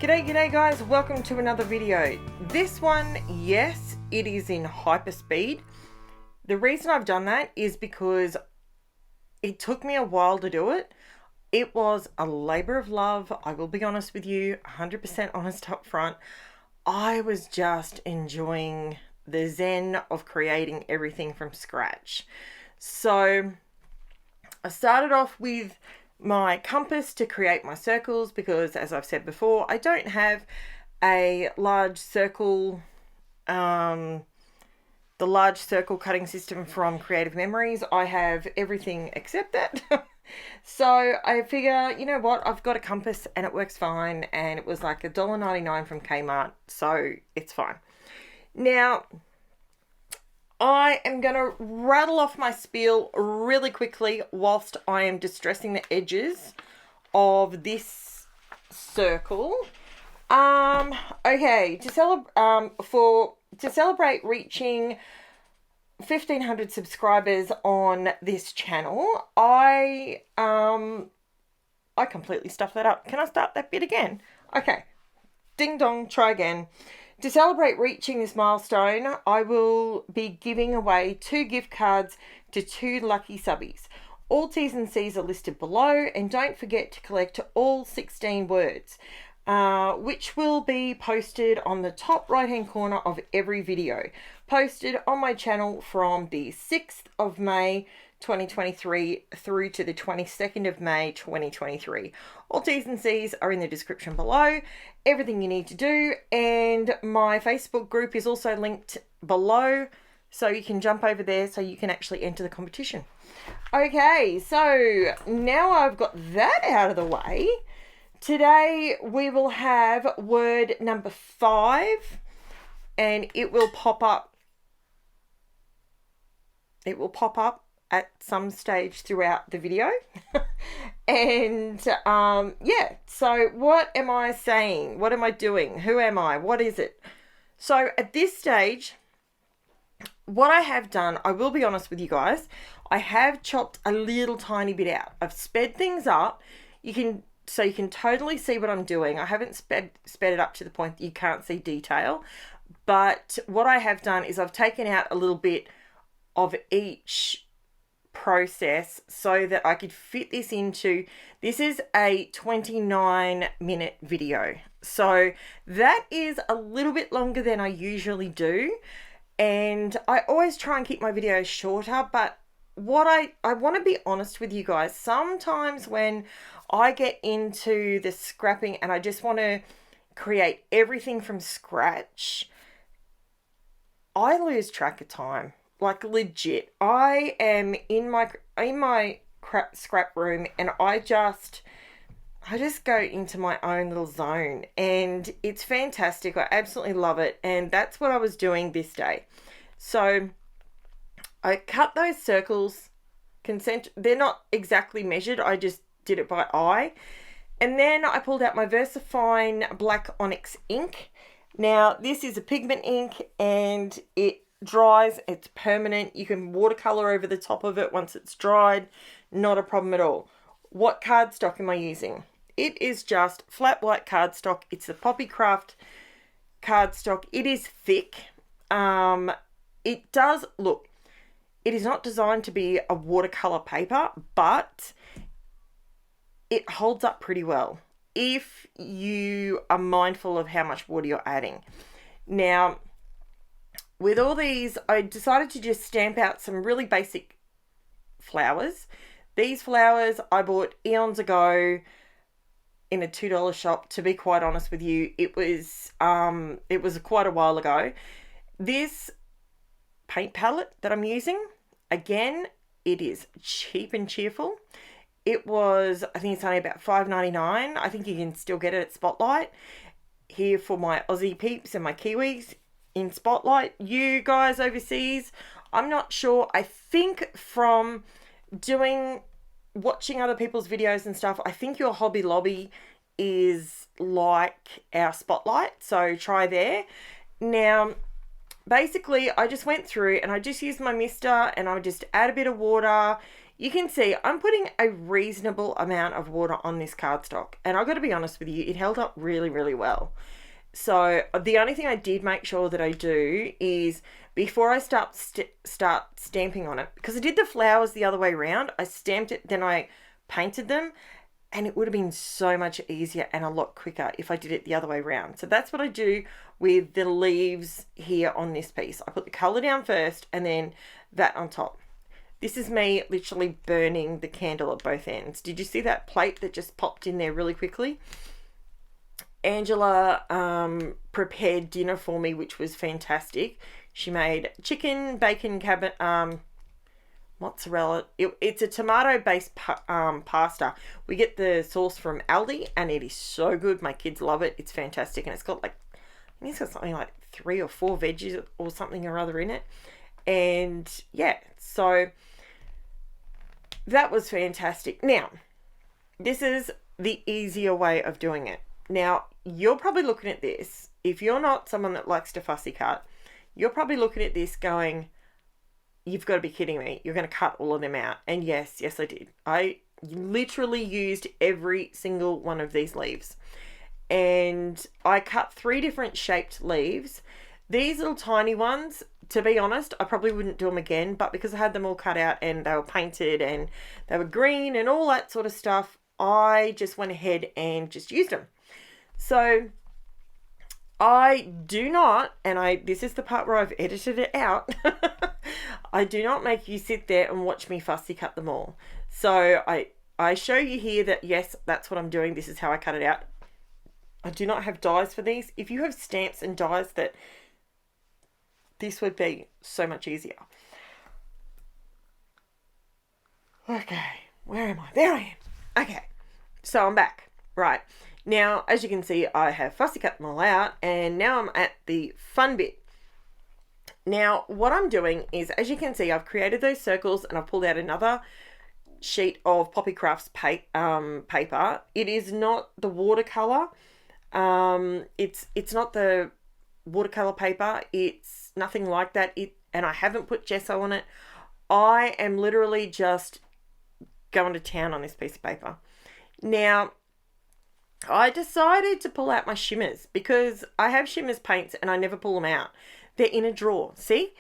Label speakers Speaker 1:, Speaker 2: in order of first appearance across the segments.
Speaker 1: G'day guys, welcome to another video. This one, yes, it is in hyperspeed. The reason I've done that is because it took me a while to do it. It was a labor of love, I will be honest with you, 100% honest up front. I was just enjoying the zen of creating everything from scratch. So I started off with my compass to create my circles because, as I've said before, I don't have a large circle, the large circle cutting system from Creative Memories. I have everything except that. So I figure, you know what, I've got a compass and it works fine, and it was like $1.99 from Kmart, so it's fine. Now, I am going to rattle off my spiel really quickly whilst I am distressing the edges of this circle. Okay, to celebrate reaching 1,500 subscribers on this channel, I completely stuffed that up. Can I start that bit again? Okay, ding dong, try again. To celebrate reaching this milestone, I will be giving away 2 gift cards to 2 lucky subbies. All T's and C's are listed below, and don't forget to collect all 16 words, which will be posted on the top right hand corner of every video, posted on my channel from the 6th of May 2023 through to the 22nd of May 2023. All T's and C's are in the description below, everything you need to do, and my Facebook group is also linked below, so you can jump over there so you can actually enter the competition. Okay, so now I've got that out of the way, today we will have word number 5, and it will pop up. It will pop up at some stage throughout the video. And yeah, so what am I saying? What am I doing? Who am I? What is it? So at this stage, what I have done, I will be honest with you guys, I have chopped a little tiny bit out. I've sped things up. So you can totally see what I'm doing. I haven't sped it up to the point that you can't see detail. But what I have done is I've taken out a little bit of each process so that I could fit this into, this is a 29-minute video. So that is a little bit longer than I usually do. And I always try and keep my videos shorter, but what I want to be honest with you guys, sometimes when I get into the scrapping and I just want to create everything from scratch, I lose track of time. Like legit, I am in my scrap room and I just go into my own little zone, and it's fantastic. I absolutely love it, and that's what I was doing this day. So I cut those circles, they're not exactly measured, I just did it by eye, and then I pulled out my VersaFine Black Onyx ink. Now this is a pigment ink and it dries, it's permanent. You can watercolor over the top of it once it's dried, not a problem at all. What cardstock am I using? It is just flat white cardstock. It's the Poppy Craft cardstock. It is thick. It does look, it is not designed to be a watercolor paper, but it holds up pretty well if you are mindful of how much water you're adding. Now, with all these, I decided to just stamp out some really basic flowers. These flowers I bought eons ago in a $2 shop, to be quite honest with you. It was quite a while ago. This paint palette that I'm using, again, it is cheap and cheerful. It was, I think it's only about $5.99. I think you can still get it at Spotlight. Here for my Aussie peeps and my Kiwis in Spotlight. You guys overseas, I'm not sure. I think from watching other people's videos and stuff, I think your Hobby Lobby is like our Spotlight, so try there. Now, basically, I just went through and I just used my mister and I would just add a bit of water you can see I'm putting a reasonable amount of water on this cardstock. And I've got to be honest with you, it held up really, really well. So the only thing I did make sure that I do is before I start stamping on it, because I did the flowers the other way around, I stamped it, then I painted them, and it would have been so much easier and a lot quicker if I did it the other way around. So that's what I do with the leaves here on this piece. I put the colour down first and then that on top. This is me literally burning the candle at both ends. Did you see that plate that just popped in there really quickly? Angela prepared dinner for me, which was fantastic. She made chicken, bacon, mozzarella. It's a tomato-based pasta. We get the sauce from Aldi, and it is so good. My kids love it. It's fantastic, and it's got like, I think it's got something like 3 or 4 veggies or something or other in it. And yeah, so that was fantastic. Now, this is the easier way of doing it. Now, you're probably looking at this. If you're not someone that likes to fussy cut, you're probably looking at this going, you've got to be kidding me. You're going to cut all of them out. And yes, I did. I literally used every single one of these leaves. And I cut 3 different shaped leaves. These little tiny ones, to be honest, I probably wouldn't do them again. But because I had them all cut out and they were painted and they were green and all that sort of stuff, I just went ahead and just used them. So I do not, and this is the part where I've edited it out, I do not make you sit there and watch me fussy cut them all. So I show you here that yes, that's what I'm doing. This is how I cut it out. I do not have dies for these. If you have stamps and dies, that this would be so much easier. Okay, where am I? There I am. Okay, so I'm back. Right. Now, as you can see, I have fussy cut them all out, and now I'm at the fun bit. Now, what I'm doing is, as you can see, I've created those circles and I've pulled out another sheet of Poppy Crafts paper. It is not the watercolor. It's not the watercolor paper. It's nothing like that. And I haven't put gesso on it. I am literally just going to town on this piece of paper. Now, I decided to pull out my shimmers because I have Shimmers paints and I never pull them out. They're in a drawer. See,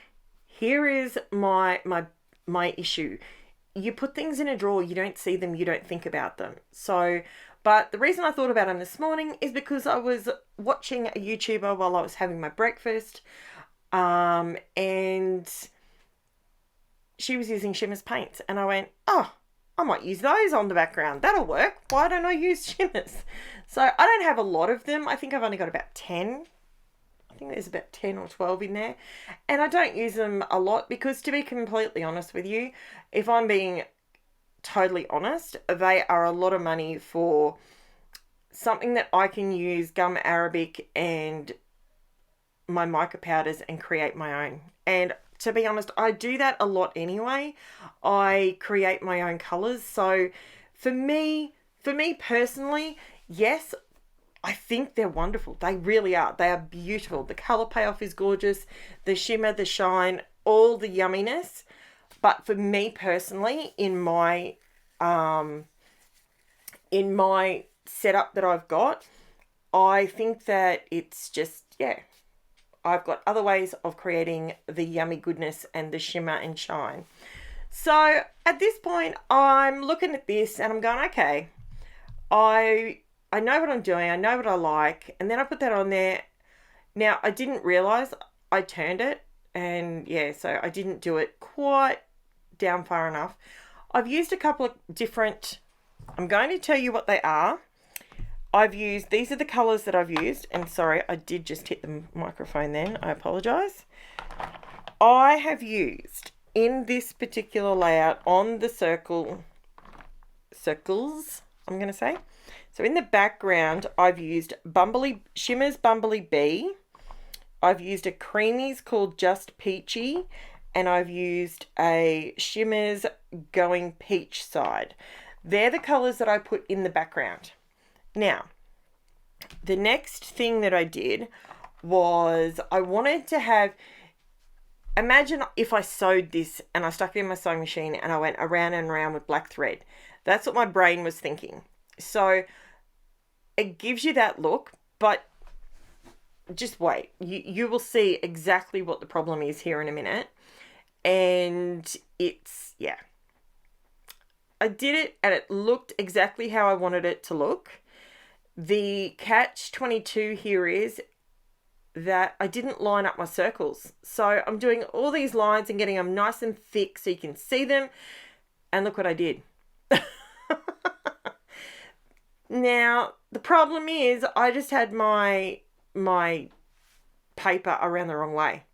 Speaker 1: here is my issue. You put things in a drawer, you don't see them, you don't think about them. So, but the reason I thought about them this morning is because I was watching a YouTuber while I was having my breakfast, and she was using Shimmers paints, and I went, oh, I might use those on the background. That'll work. Why don't I use Shimmers? So I don't have a lot of them. I think I've only got about 10. I think there's about 10 or 12 in there. And I don't use them a lot because, to be completely honest with you, if I'm being totally honest, they are a lot of money for something that I can use gum arabic and my mica powders and create my own. And to be honest, I do that a lot anyway. I create my own colours. So for me personally, yes, I think they're wonderful. They really are. They are beautiful. The colour payoff is gorgeous. The shimmer, the shine, all the yumminess. But for me personally, in my setup that I've got, I think that it's just, yeah, I've got other ways of creating the yummy goodness and the shimmer and shine. So at this point, I'm looking at this and I'm going, okay, I know what I'm doing. I know what I like. And then I put that on there. Now, I didn't realise I turned it. And yeah, so I didn't do it quite down far enough. I've used a couple of different, I'm going to tell you what they are. These are the colours that I've used. And sorry, I did just hit the microphone then. I apologise. I have used, in this particular layout, on the circles, I'm going to say. So in the background, I've used Shimmers Bumbly Bee. I've used a Creamies called Just Peachy. And I've used a Shimmers Going Peach Side. They're the colours that I put in the background. Now, the next thing that I did was I wanted to have, imagine if I sewed this and I stuck it in my sewing machine and I went around and around with black thread. That's what my brain was thinking. So it gives you that look, but just wait. You will see exactly what the problem is here in a minute. And it's, yeah. I did it and it looked exactly how I wanted it to look. The catch-22 here is that I didn't line up my circles. So I'm doing all these lines and getting them nice and thick so you can see them. And look what I did. Now, the problem is I just had my paper around the wrong way.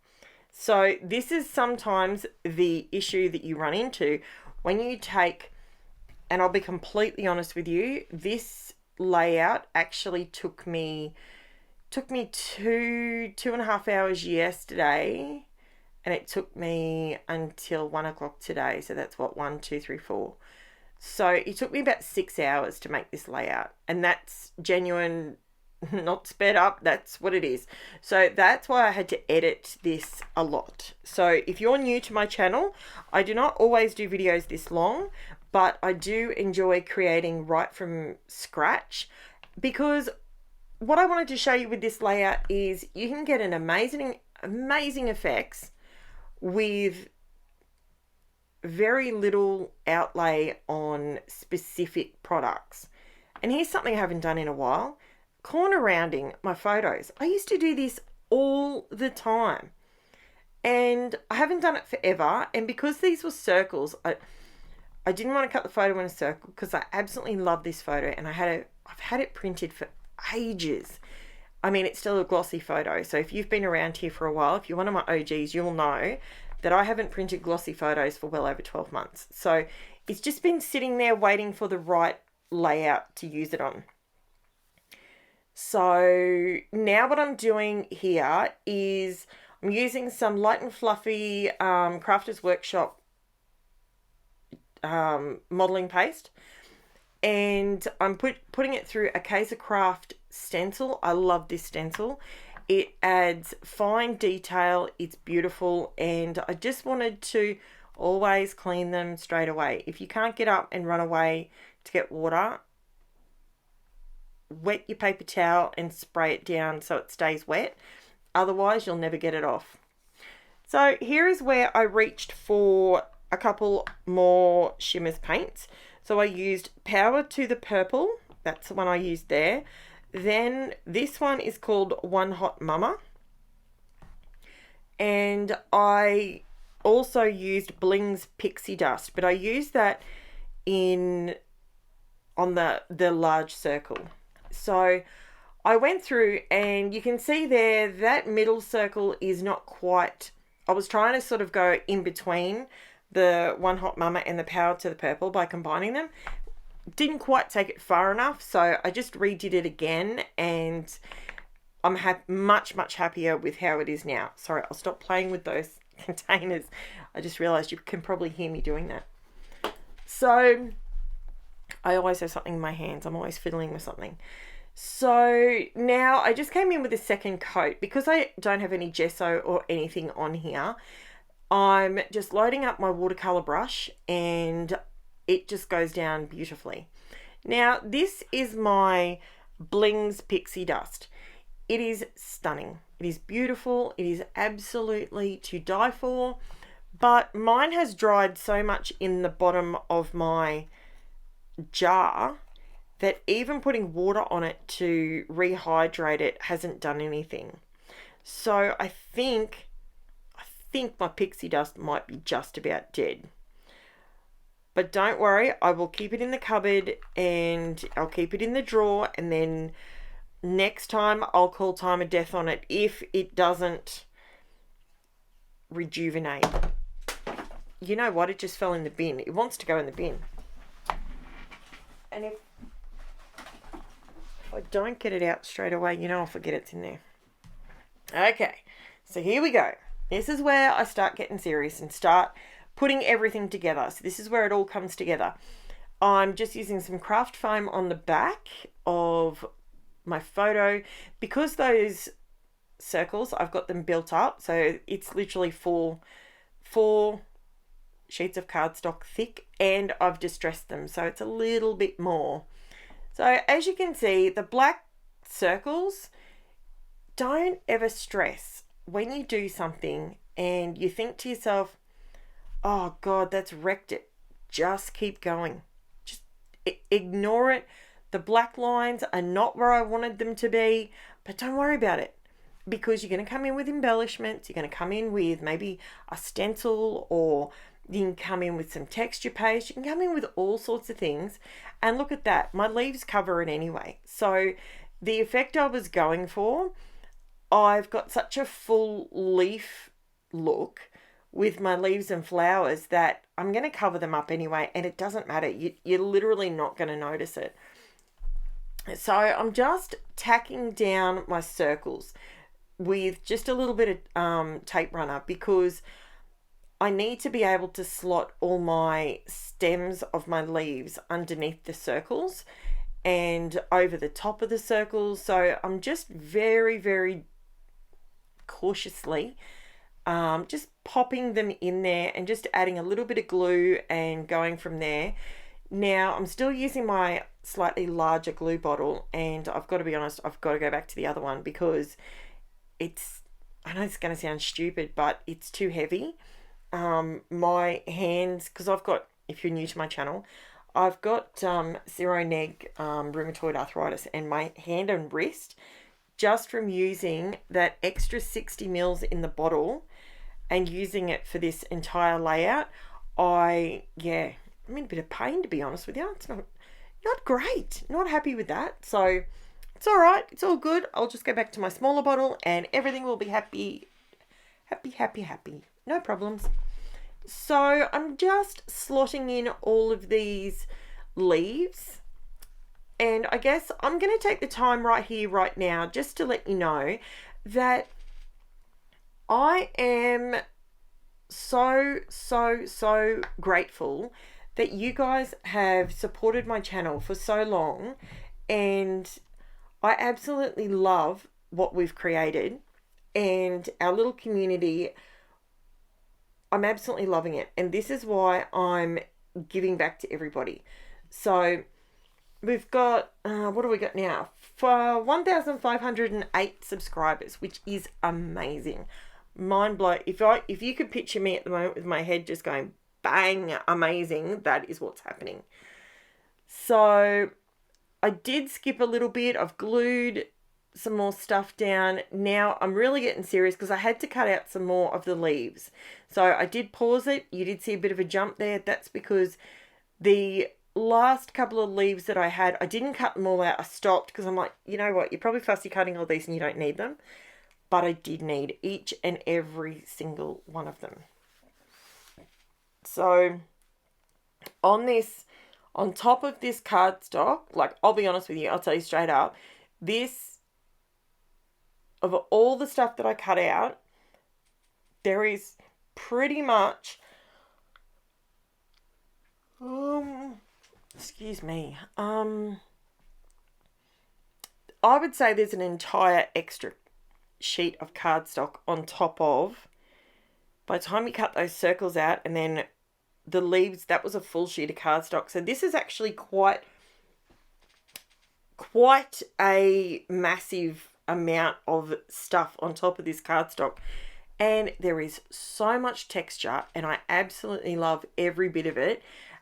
Speaker 1: So this is sometimes the issue that you run into when you take, and I'll be completely honest with you, this layout actually took me 2.5 hours yesterday, and it took me until 1 o'clock today. So that's what, 1, 2, 3, 4. So it took me about 6 hours to make this layout, and that's genuine, not sped up. That's what it is. So that's why I had to edit this a lot. So if you're new to my channel, I do not always do videos this long, but I do enjoy creating right from scratch, because what I wanted to show you with this layout is you can get an amazing effects with very little outlay on specific products. And here's something I haven't done in a while. Corner rounding my photos. I used to do this all the time, and I haven't done it forever. And because these were circles, I didn't want to cut the photo in a circle because I absolutely love this photo, and I've had it printed for ages. I mean, it's still a glossy photo. So if you've been around here for a while, if you're one of my OGs, you'll know that I haven't printed glossy photos for well over 12 months. So it's just been sitting there waiting for the right layout to use it on. So now what I'm doing here is I'm using some light and fluffy Crafters Workshop modeling paste, and I'm putting it through a Kaiser Craft stencil. I love this stencil. It adds fine detail. It's beautiful, and I just wanted to always clean them straight away. If you can't get up and run away to get water, wet your paper towel and spray it down so it stays wet. Otherwise, you'll never get it off. So here is where I reached for a couple more Shimmers paints. So I used Power to the Purple. That's the one I used there. Then this one is called One Hot Mama. And I also used BLINGZ Pixie Dust, but I used that on the large circle. So I went through, and you can see there that middle circle is not quite, I was trying to sort of go in between the One Hot Mama and the Power to the Purple by combining them. Didn't quite take it far enough, so I just redid it again, and I'm much happier with how it is now. Sorry, I'll stop playing with those containers. I just realized you can probably hear me doing that. So I always have something in my hands. I'm always fiddling with something. So now I just came in with a second coat because I don't have any gesso or anything on here. I'm just loading up my watercolor brush, and it just goes down beautifully. Now, this is my BLINGZ Pixie Dust. It is stunning. It is beautiful. It is absolutely to die for. But mine has dried so much in the bottom of my jar that even putting water on it to rehydrate it hasn't done anything. So I think my pixie dust might be just about dead. But don't worry, I will keep it in the cupboard, and I'll keep it in the drawer, and then next time I'll call time of death on it if it doesn't rejuvenate. You know what? It just fell in the bin. It wants to go in the bin. And if I don't get it out straight away, you know I'll forget it's in there. Okay, so here we go. This is where I start getting serious and start putting everything together. So this is where it all comes together. I'm just using some craft foam on the back of my photo because those circles. I've got them built up. So it's literally four sheets of cardstock thick, and I've distressed them. So it's a little bit more. So as you can see, the black circles, don't ever stress when you do something and you think to yourself, oh God, that's wrecked it. Just keep going. Just ignore it. The black lines are not where I wanted them to be, but don't worry about it, because you're going to come in with embellishments. You're going to come in with maybe a stencil, or you can come in with some texture paste. You can come in with all sorts of things. And look at that. My leaves cover it anyway. So the effect I was going for, I've got such a full leaf look with my leaves and flowers that I'm going to cover them up anyway, and it doesn't matter. You're literally not going to notice it. So I'm just tacking down my circles with just a little bit of tape runner, because I need to be able to slot all my stems of my leaves underneath the circles and over the top of the circles. So I'm just very, very cautiously just popping them in there and just adding a little bit of glue and going from there. Now I'm still using my slightly larger glue bottle, and I've got to be honest, I've got to go back to the other one because it's, I know it's going to sound stupid, but it's too heavy. My hands, because I've got, if you're new to my channel, I've got zero neg rheumatoid arthritis, and my hand and wrist, just from using that extra 60 mils in the bottle and using it for this entire layout, I'm in a bit of pain, to be honest with you. It's not great. Not happy with that. So it's all right. It's all good. I'll just go back to my smaller bottle and everything will be happy. No problems. So I'm just slotting in all of these leaves. And I guess I'm going to take the time right here, right now, just to let you know that I am so grateful that you guys have supported my channel for so long, and I absolutely love what we've created and our little community. I'm absolutely loving it, and this is why I'm giving back to everybody. So we've got what do we got now? For 1,508 subscribers, which is amazing. Mind blow. If you could picture me at the moment with my head just going bang, amazing, that is what's happening. So I did skip a little bit. I've glued some more stuff down. Now I'm really getting serious because I had to cut out some more of the leaves. So I did pause it. You did see a bit of a jump there. That's because the last couple of leaves that I had, I didn't cut them all out. I stopped because I'm like, you know what, you're probably fussy cutting all these and you don't need them. But I did need each and every single one of them. So on top of this cardstock, like, I'll be honest with you, I'll tell you straight up, this, of all the stuff that I cut out, there is pretty much, excuse me, I would say there's an entire extra sheet of cardstock on top of, by the time you cut those circles out, and then the leaves, that was a full sheet of cardstock. So this is actually quite a massive amount of stuff on top of this cardstock, and there is so much texture, and I absolutely love every bit of it.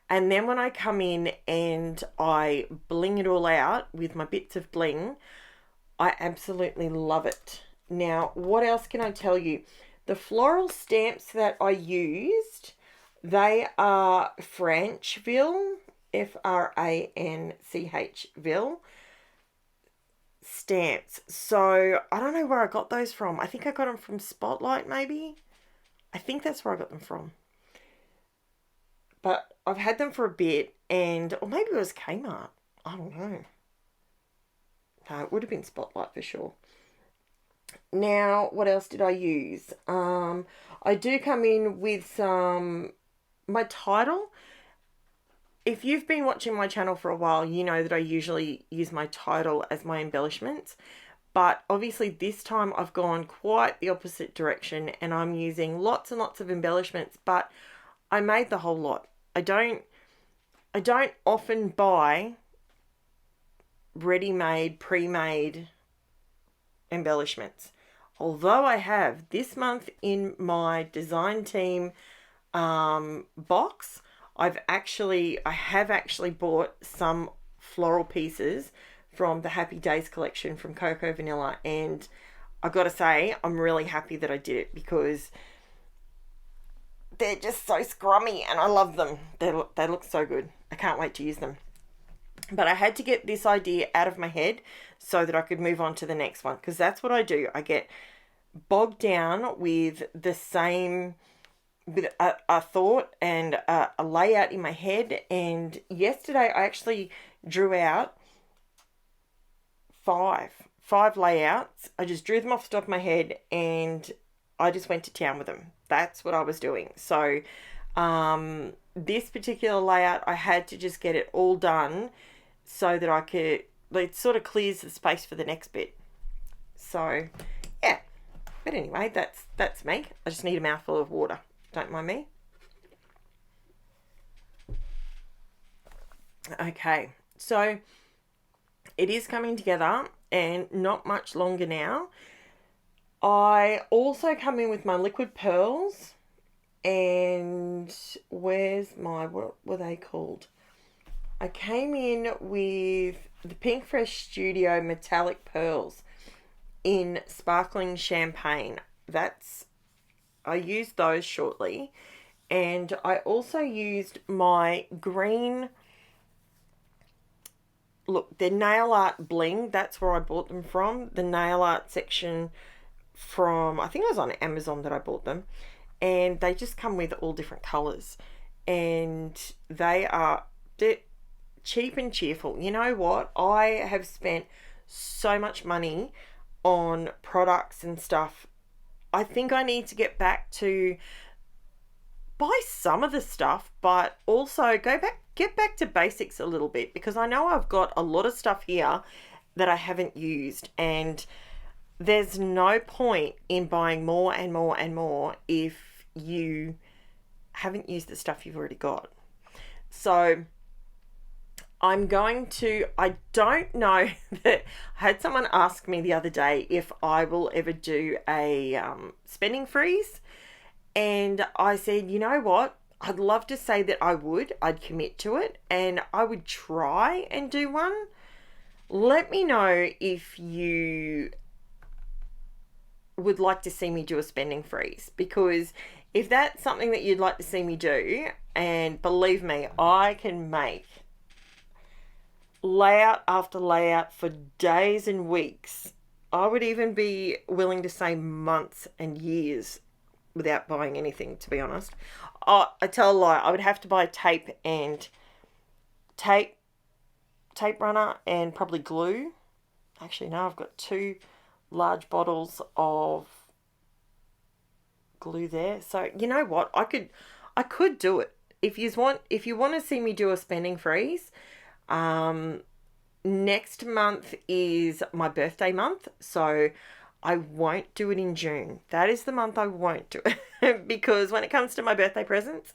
Speaker 1: And then when I come in and I bling it all out with my bits of bling, I absolutely love it. Now, what else can I tell you? The floral stamps that I used, they are FRANCHVILLE, FRANCHVILLE stamps. So I don't know where I got those from. I think I got them from Spotlight, maybe. I think that's where I got them from. But I've had them for a bit, and, or maybe it was Kmart. I don't know. No, it would have been Spotlight for sure. Now, what else did I use? I do come in with my title. If you've been watching my channel for a while, you know that I usually use my title as my embellishments. But obviously this time I've gone quite the opposite direction and I'm using lots and lots of embellishments, but I made the whole lot. I don't often buy ready-made, pre-made embellishments. Although I have this month in my design team box, I have actually bought some floral pieces from the Happy Days collection from Cocoa Vanilla, and I've got to say I'm really happy that I did it because they're just so scrummy and I love them. They look so good. I can't wait to use them. But I had to get this idea out of my head so that I could move on to the next one, because that's what I do. I get bogged down with the same, with a thought and a layout in my head. And yesterday I actually drew out five layouts. I just drew them off the top of my head and I just went to town with them. That's what I was doing. So this particular layout, I had to just get it all done so that I could, it sort of clears the space for the next bit. So yeah, but anyway, that's me. I just need a mouthful of water, don't mind me. Okay, so it is coming together and not much longer now. I also come in with my liquid pearls, and where's my, what were they called? I came in with the PINKFRESH Studio Metallic Pearls in Sparkling Champagne. I used those shortly. And I also used my green, look, they're nail art bling. That's where I bought them from. The nail art section from, I think it was on Amazon that I bought them. And they just come with all different colours. And they're cheap and cheerful. You know what? I have spent so much money on products and stuff. I think I need to get back to buy some of the stuff, but also get back to basics a little bit, because I know I've got a lot of stuff here that I haven't used, and there's no point in buying more and more and more if you haven't used the stuff you've already got. So I don't know that I had someone ask me the other day if I will ever do a spending freeze. And I said, you know what? I'd love to say that I'd commit to it and I would try and do one. Let me know if you would like to see me do a spending freeze, because if that's something that you'd like to see me do, and believe me, I can make layout after layout for days and weeks. I would even be willing to say months and years without buying anything, to be honest. I tell a lie. I would have to buy tape runner and probably glue. Actually, no, I've got 2 large bottles of glue there. So you know what? I could do it. If you want to see me do a spending freeze, next month is my birthday month, so I won't do it in June. That is the month I won't do it because when it comes to my birthday presents,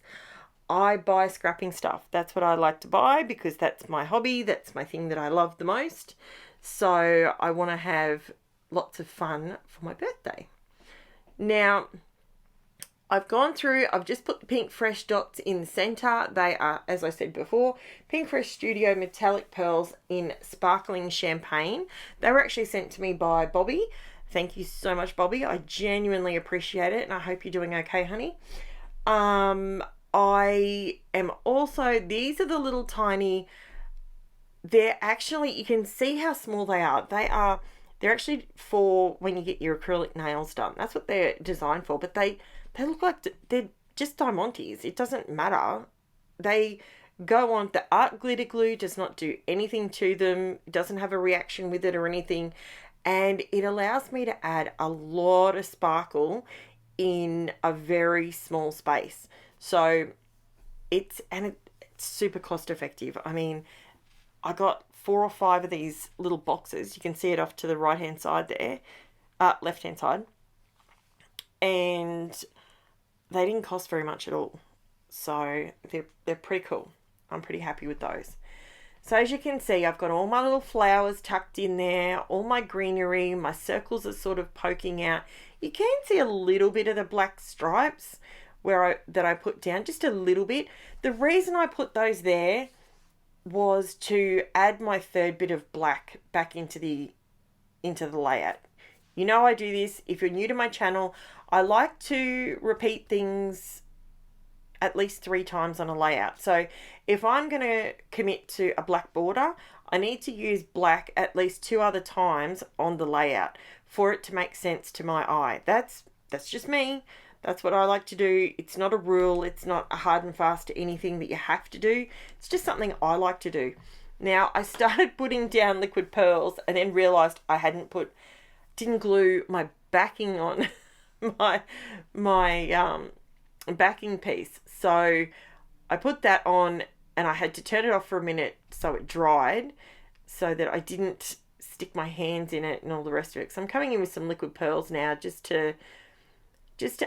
Speaker 1: I buy scrapping stuff. That's what I like to buy because that's my hobby. That's my thing that I love the most. So I want to have lots of fun for my birthday. Now, I've gone through, I've just put the PINKFRESH dots in the center. They are, as I said before, PINKFRESH Studio Metallic Pearls in Sparkling Champagne. They were actually sent to me by Bobby. Thank you so much, Bobby. I genuinely appreciate it, and I hope you're doing okay, honey. I am also, these are the little tiny, they're actually, you can see how small they are. They're actually for when you get your acrylic nails done. That's what they're designed for, but they look like they're just diamantes. It doesn't matter. They go on. The art glitter glue does not do anything to them. It doesn't have a reaction with it or anything. And it allows me to add a lot of sparkle in a very small space. So it's super cost effective. I mean, I got 4 or 5 of these little boxes. You can see it off to the right hand side there, left hand side, and they didn't cost very much at all, so they're pretty cool. I'm pretty happy with those. So as you can see, I've got all my little flowers tucked in there, all my greenery, my circles are sort of poking out. You can see a little bit of the black stripes that I put down, just a little bit. The reason I put those there was to add my third bit of black back into the layout. You know I do this. If you're new to my channel, I like to repeat things at least 3 times on a layout. So if I'm going to commit to a black border, I need to use black at least 2 other times on the layout for it to make sense to my eye. That's just me. That's what I like to do. It's not a rule. It's not a hard and fast anything that you have to do. It's just something I like to do. Now, I started putting down liquid pearls and then realized I didn't glue my backing on my backing piece. So I put that on and I had to turn it off for a minute so it dried, so that I didn't stick my hands in it and all the rest of it. So I'm coming in with some liquid pearls now just to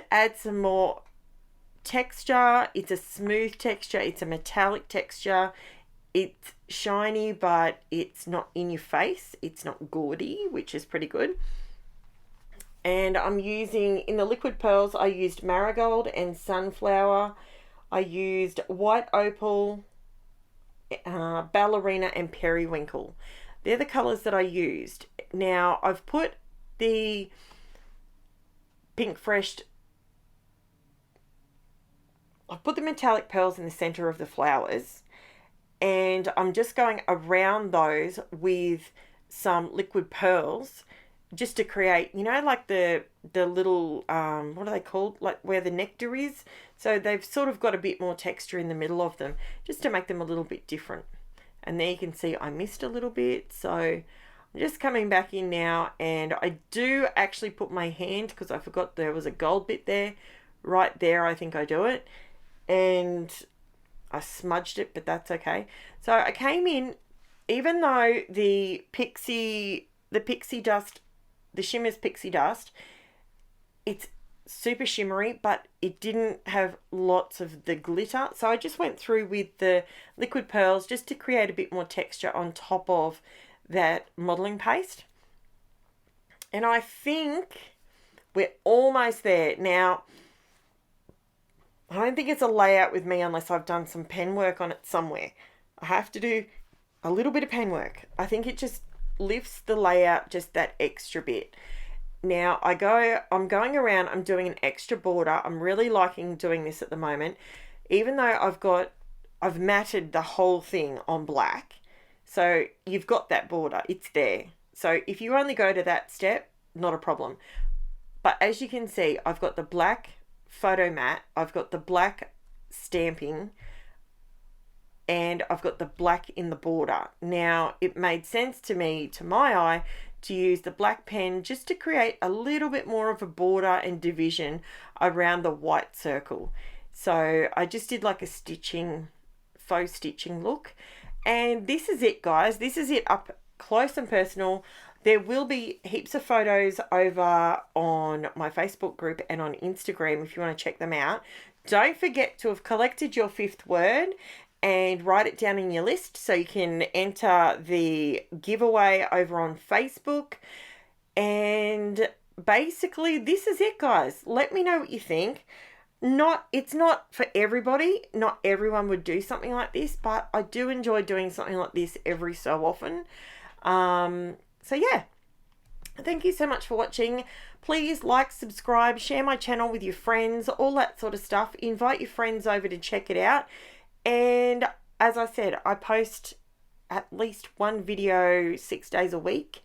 Speaker 1: add some more texture. It's a smooth texture. It's a metallic texture. It's shiny, but it's not in your face. It's not gaudy, which is pretty good. And I'm using, in the liquid pearls, I used Marigold and Sunflower. I used White Opal, Ballerina and Periwinkle. They're the colours that I used. Now, I've put the PINKFRESH, I've put the metallic pearls in the centre of the flowers, and I'm just going around those with some liquid pearls just to create, you know, like the little, what are they called? Like where the nectar is. So they've sort of got a bit more texture in the middle of them, just to make them a little bit different. And there you can see I missed a little bit. So I'm just coming back in now, and I do actually put my hand, because I forgot there was a gold bit there. Right there, I think I do it. And I smudged it, but that's okay. So I came in, even though the Pixie dust, the Shimmers Pixie dust, it's super shimmery, but it didn't have lots of the glitter. So I just went through with the liquid pearls just to create a bit more texture on top of that modeling paste. And I think we're almost there. Now, I don't think it's a layout with me unless I've done some pen work on it somewhere. I have to do a little bit of pen work. I think it just lifts the layout just that extra bit. Now I'm going around, I'm doing an extra border. I'm really liking doing this at the moment, even though I've matted the whole thing on black. So you've got that border, it's there. So if you only go to that step, not a problem. But as you can see, I've got the black photo mat, I've got the black stamping, and I've got the black in the border. Now, it made sense to me, to my eye, to use the black pen just to create a little bit more of a border and division around the white circle. So I just did like a faux stitching look. And this is it, guys. This is it up close and personal. There will be heaps of photos over on my Facebook group and on Instagram if you want to check them out. Don't forget to have collected your 5th word and write it down in your list so you can enter the giveaway over on Facebook. And basically, this is it, guys. Let me know what you think. It's not for everybody. Not everyone would do something like this, but I do enjoy doing something like this every so often. So yeah, thank you so much for watching. Please like, subscribe, share my channel with your friends, all that sort of stuff. Invite your friends over to check it out. And as I said, I post at least one video 6 days a week,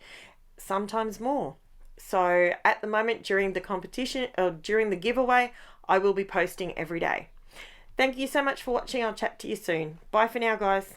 Speaker 1: sometimes more. So at the moment, during the competition or during the giveaway, I will be posting every day. Thank you so much for watching. I'll chat to you soon. Bye for now, guys.